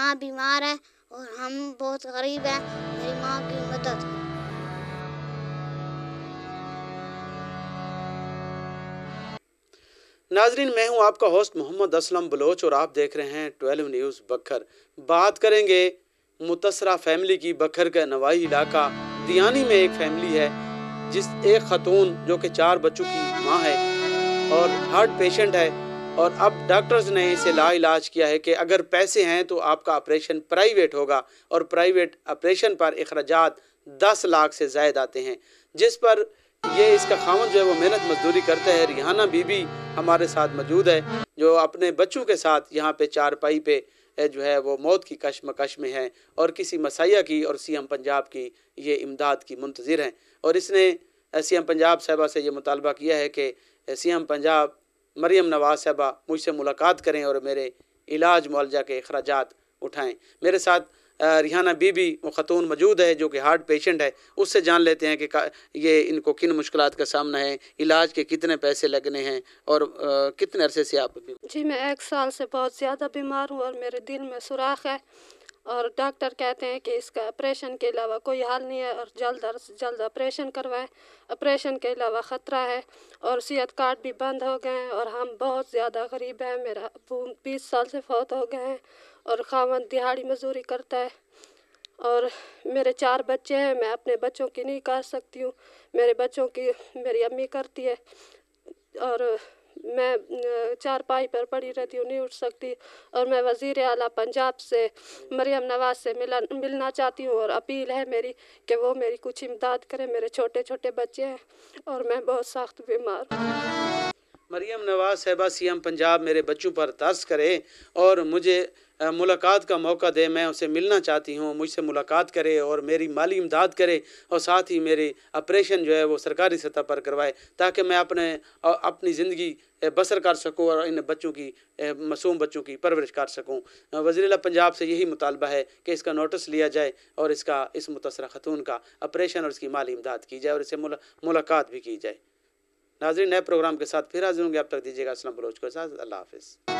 माँ बीमार है और हम बहुत गरीब हैं, मेरी माँ की मदद करें। नाजरीन, मैं हूं आपका होस्ट मोहम्मद असलम बलोच और आप देख रहे हैं 12 न्यूज़ बखर। बात करेंगे मुतसरा फैमिली की। बखर का नवाही इलाका दियानी में एक फैमिली है जिस एक ख़तून जो कि 4 बच्चों की माँ है और हार्ट पेशेंट है, और अब डॉक्टर्स ने इसे लाइलाज किया है कि अगर पैसे हैं तो आपका ऑपरेशन प्राइवेट होगा, और प्राइवेट ऑपरेशन पर अखराजात 10 लाख से ज़ायद आते हैं, जिस पर ये इसका खामन जो है वो मेहनत मजदूरी करता है। रिहाना बीबी हमारे साथ मौजूद है जो अपने बच्चों के साथ यहाँ पे चारपाई पे जो है वो मौत की कशमकश में है और किसी मसाइया की और सीएम पंजाब की ये इमदाद की मुंतज़िर हैं। और इसने सीएम पंजाब साहबा से ये मुतालबा किया है कि सीएम पंजाब मरियम नवाज़ साहबा मुझसे मुलाकात करें और मेरे इलाज मुआलजा के अखराजात उठाएं। मेरे साथ रिहाना बीबी वो ख़तून मौजूद है जो कि हार्ट पेशेंट है। उससे जान लेते हैं कि ये इनको किन मुश्किलात का सामना है, इलाज के कितने पैसे लगने हैं और कितने अरसे से आप। जी, मैं 1 साल से बहुत ज़्यादा बीमार हूँ और मेरे दिल में सुराख है और डॉक्टर कहते हैं कि इसका ऑपरेशन के अलावा कोई हल नहीं है और जल्द से जल्द ऑपरेशन करवाएं। ऑपरेशन के अलावा ख़तरा है और सेहत कार्ड भी बंद हो गए हैं और हम बहुत ज़्यादा गरीब हैं। मेरा अब्बू 20 साल से फौत हो गए हैं और खावंद दिहाड़ी मजदूरी करता है और मेरे 4 बच्चे हैं। मैं अपने बच्चों की नहीं कर सकती हूँ, मेरे बच्चों की मेरी अम्मी करती है और मैं चारपाई पर पड़ी रहती हूँ, नहीं उठ सकती। और मैं वज़ीर आला पंजाब से मरियम नवाज़ से मिलना चाहती हूँ और अपील है मेरी कि वो मेरी कुछ इमदाद करें। मेरे छोटे छोटे बच्चे हैं और मैं बहुत सख्त बीमार हूँ। मरियम नवाज़ साहबा सीएम पंजाब मेरे बच्चों पर तरस करे और मुझे मुलाकात का मौका दे। मैं उसे मिलना चाहती हूँ, मुझसे मुलाकात करे और मेरी माली इमदाद करे और साथ ही मेरी ऑपरेशन जो है वो सरकारी सतह पर करवाए ताकि मैं अपनी ज़िंदगी बसर कर सकूँ और इन बच्चों की मासूम बच्चों की परवरिश कर सकूँ। वज़ीर पंजाब से यही मुतालबा है कि इसका नोटिस लिया जाए और इस मुतसरा खतून का ऑपरेशन और इसकी माली इमदाद की जाए और इससे मुलाकात भी की जाए। नाज़रीन, नए प्रोग्राम के साथ फिर हाजिर होंगे। अब तक दीजिएगा असलम बलोच के साथ। अल्लाह हाफ़िज़।